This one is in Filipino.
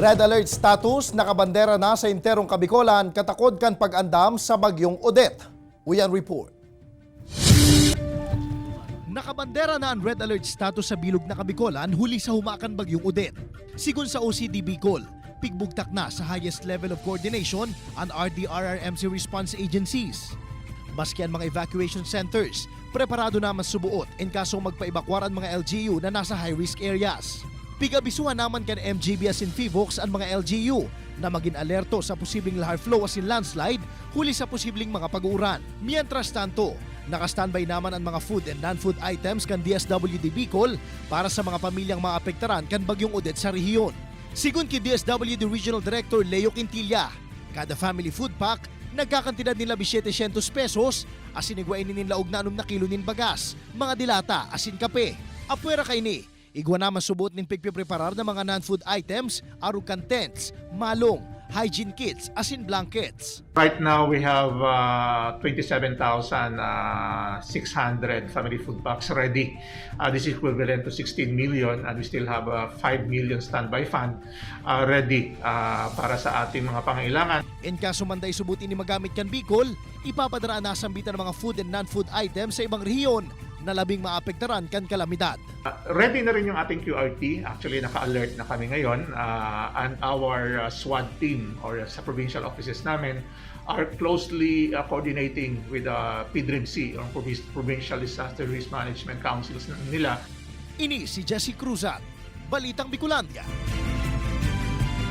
Red alert status, nakabandera na sa enterong Kabikolan, katakod kan pag-andam sa bagyong Odette. Uyan report. Nakabandera na ang red alert status sa bilog na Kabikolan huli sa humakan bagyong Odette. Sigun sa OCD Bicol, pigbugtak na sa highest level of coordination ang RDRRMC response agencies. Maski ang mga evacuation centers, preparado naman subuot in kasong magpaibakwar ang mga LGU na nasa high-risk areas. Pigabisuhan naman kan MGB as in FIVOX ang mga LGU na maging alerto sa posibleng lahar flow as in landslide huli sa posibleng mga pag-uuran. Mientras tanto, naka-standby naman ang mga food and non-food items kan DSWD Bicol para sa mga pamilyang maapektaran kan bagyong Odette sa rehiyon. Sigun kay DSWD Regional Director Leo Quintilla, kada family food pack nagkakantidad nila 700 pesos asin igwain nila og na kilo nin bagas, mga dilata asin kape. Apwera kay ni igwa naman subot nin pigpipreparar ng mga non-food items, arukan tents, malong, hygiene kits, asin blankets. Right now we have 27,600 family food packs ready. This is equivalent to 16 million and we still have 5 million standby fund ready para sa ating mga pangailangan. In kaso manday subutin ni magamit kan Bicol, ipapadara na sambitan ng mga food and non-food items sa ibang rehiyon na labing maapektaran kan kalamidad. Ready na rin yung ating QRT. Actually, naka-alert na kami ngayon. And our SWAT team or sa provincial offices namin are closely coordinating with PDRIMC or Provincial Disaster Risk Management Councils nila. Ini si Jesse Cruzat, Balitang Bicolandia.